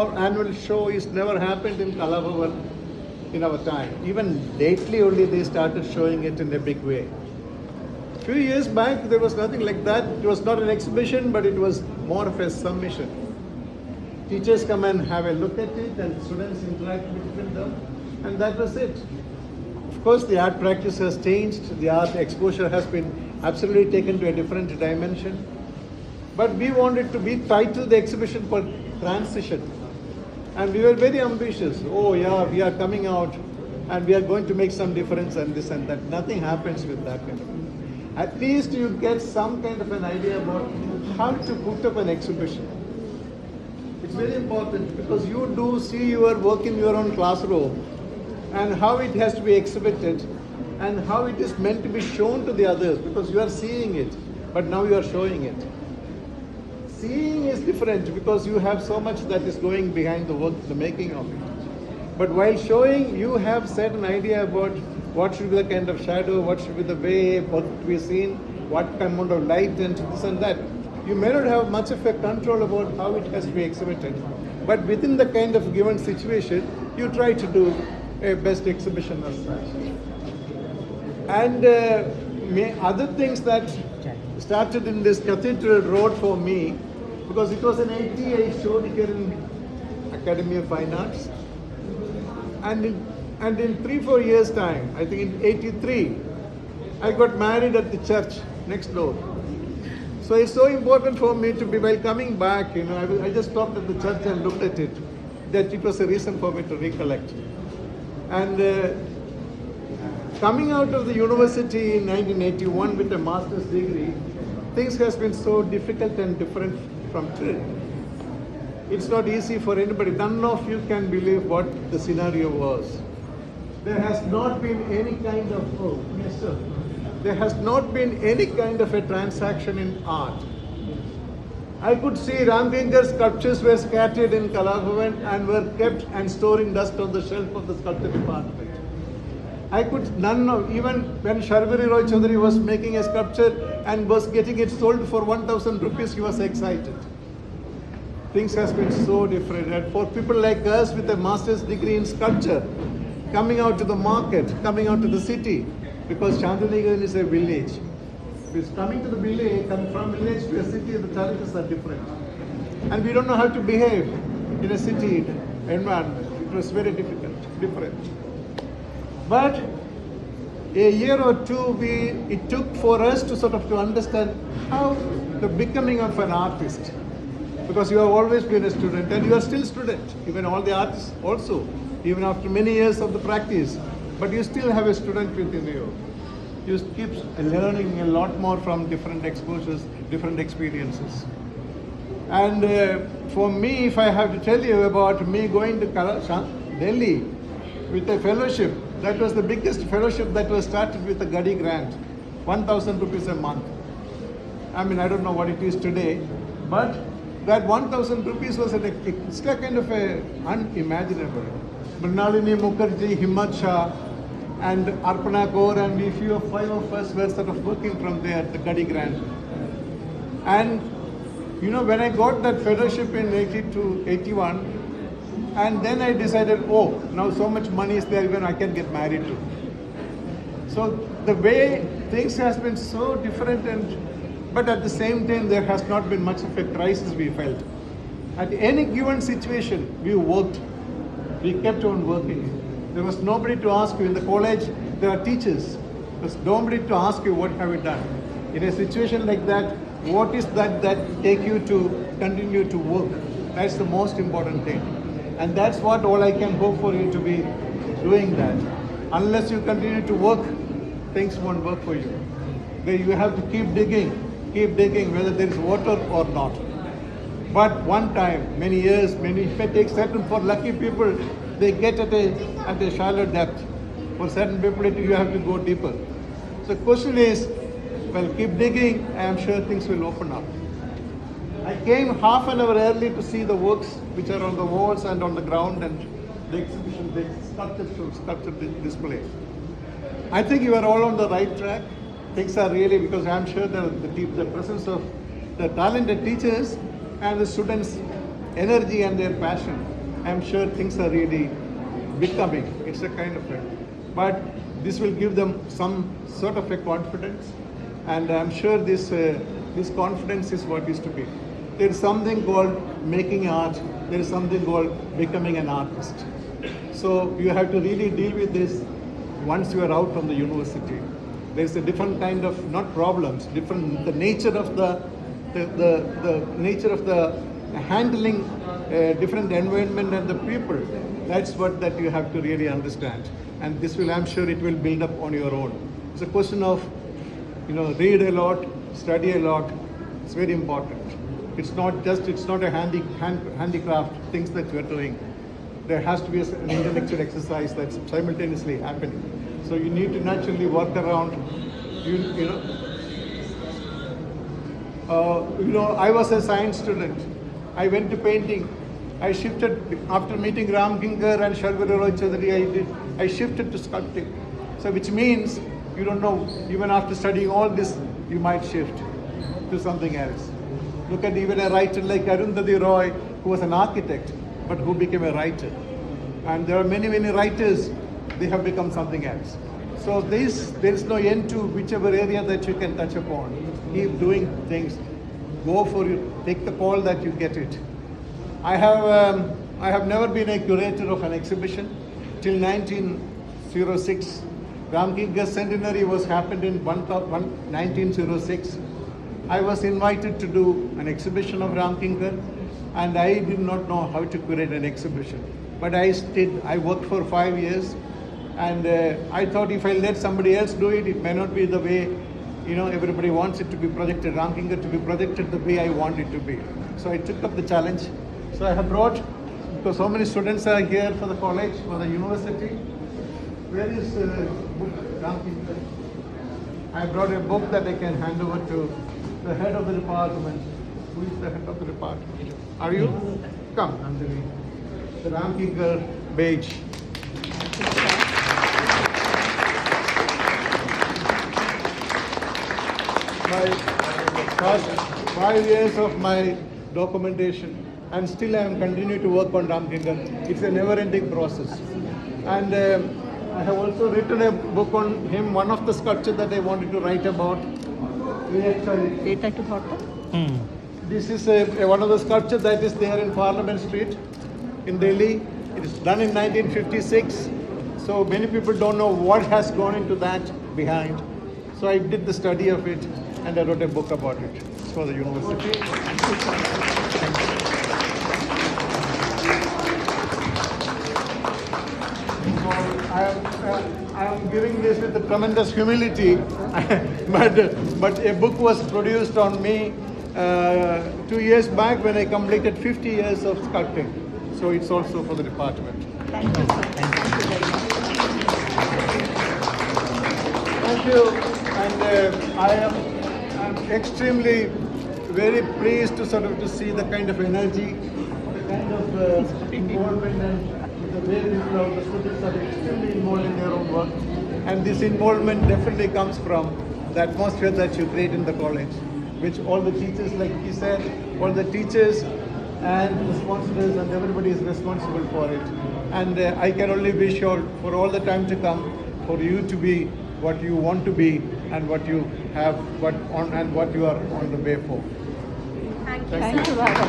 Our annual show is never happened in Kalabhavan in our time. Even lately only they started showing it in a big way. Few years back there was nothing like that. It was not an exhibition, but it was more of a submission. Teachers come and have a look at it and students interact with them, and that was it. Of course the art practice has changed, the art exposure has been absolutely taken to a different dimension. But we wanted to be titled the exhibition for transition. And we were very ambitious. Oh yeah, we are coming out and we are going to make some difference and this and that. Nothing happens with that kind of. At least you get some kind of an idea about how to put up an exhibition. It's very important because you do see your work in your own classroom and how it has to be exhibited and how it is meant to be shown to the others, because you are seeing it, but now you are showing it. Seeing is different because you have so much that is going behind the work, the making of it. But while showing, you have certain idea about what should be the kind of shadow, what should be the way, what to be seen, what amount of light and this and that. You may not have much of a control about how it has to be exhibited. But within the kind of given situation, you try to do a best exhibition as such. And other things that started in this Cathedral Road for me, because it was an 80 I showed here in Academy of Fine Arts. And in 3-4 years' time, I think in 83, I got married at the church next door. So it's so important for me to be, while coming back, I just stopped at the church and looked at it, that it was a reason for me to recollect. And coming out of the university in 1981 with a master's degree, things has been so difficult and different from today. It's not easy for anybody. None of you can believe what the scenario was. There has not been any kind of, there has not been any kind of a transaction in art. I could see Ramdingar's sculptures were scattered in Kalabhavan and were kept and storing dust on the shelf of the sculpture department. Even when Sharbari Roy Chaudhary was making a sculpture and was getting it sold for 1,000 rupees, he was excited. Things has been so different. And for people like us with a master's degree in sculpture, coming out to the market, coming out to the city, because Shantiniketan is a village. Because coming to the village, coming from village to a city, the challenges are different. And we don't know how to behave in a city environment. It was very different. But a year or two, it took for us to sort of to understand how the becoming of an artist. Because you have always been a student and you are still a student, even all the artists also, even after many years of the practice. But you still have a student within you. You keep learning a lot more from different exposures, different experiences. And for me, if I have to tell you about me going to Delhi with a fellowship, that was the biggest fellowship that was started with a Gadi grant, 1,000 rupees a month. I mean, I don't know what it is today, but that 1,000 rupees was an extra kind of unimaginable. Mrinalini Mukherjee, Himmat Shah, and Arpana Kaur, and we few of 5 of us were sort of working from there, the Gadi grant. And when I got that fellowship in 82, 81, and then I decided, now so much money is there, even I can get married to. So the way things has been so different, but at the same time, there has not been much of a crisis we felt. At any given situation, we worked. We kept on working. There was nobody to ask you. In the college, there are teachers. There's nobody to ask you, what have you done? In a situation like that, what is that take you to continue to work? That's the most important thing. And that's what all I can hope for you to be doing that. Unless you continue to work, things won't work for you. You have to keep digging, whether there is water or not. But one time, many years, it may take certain, for lucky people, they get at a shallow depth. For certain people, you have to go deeper. So the question is, keep digging, I am sure things will open up. I came half an hour early to see the works which are on the walls and on the ground and the exhibition, the sculpture display. I think you are all on the right track. Things are really, because I am sure the presence of the talented teachers and the students energy and their passion, I'm sure things are really becoming. It's a kind of a, but this will give them some sort of a confidence, and I'm sure this confidence is what is to be. There is something called making art. There is something called becoming an artist. So you have to really deal with this once you are out from the university. There is a different kind of not problems, different the nature of the nature of the handling different environment and the people. That's what that you have to really understand. And this will, I'm sure, it will build up on your own. It's a question of, read a lot, study a lot. It's very important. It's not a handicraft things that you're doing. There has to be an intellectual exercise that's simultaneously happening. So you need to naturally work around. I was a science student. I went to painting. I shifted after meeting Ram Kinkar and Sharvira Roy Chaudhary. I shifted to sculpting. So which means you don't know, even after studying all this, you might shift to something else. Look at even a writer like Arundhati Roy, who was an architect, but who became a writer. And there are many, many writers, they have become something else. So there is no end to whichever area that you can touch upon. Keep doing things. Go for it. Take the call that you get it. I have never been a curator of an exhibition till 1906. Ram Kinkar's centenary happened in 1906. I was invited to do an exhibition of Ram Kinkar, and I did not know how to curate an exhibition. But I worked for 5 years, and I thought if I let somebody else do it, it may not be the way, everybody wants it to be projected, Ram Kinkar to be projected the way I want it to be. So I took up the challenge. So I have brought, because so many students are here for the college, for the university. Where is book Ram Kinkar? I brought a book that I can hand over to the head of the department. Who is the head of the department? Are you? Come, Anjali. The Ram Kinkar badge. My past 5 years of my documentation, and still I am continuing to work on Ram Kinkar. It's a never-ending process. And I have also written a book on him, one of the sculptures that I wanted to write about. This is one of the sculptures that is there in Parliament Street in Delhi. It is done in 1956. So many people don't know what has gone into that behind. So I did the study of it and I wrote a book about it. It's for the university. I am giving this with a tremendous humility, but a book was produced on me 2 years back when I completed 50 years of sculpting. So it's also for the department. Thank you, sir. Thank you very much. Thank you. And I'm extremely very pleased to see the kind of energy, the kind of involvement, and the way the students are extremely involved in their own work. And this involvement definitely comes from the atmosphere that you create in the college, which all the teachers, like he said, all the teachers and the sponsors and everybody is responsible for it. And I can only wish you all for all the time to come, for you to be what you want to be and what you have, what you are on the way for. Thank you, Radha.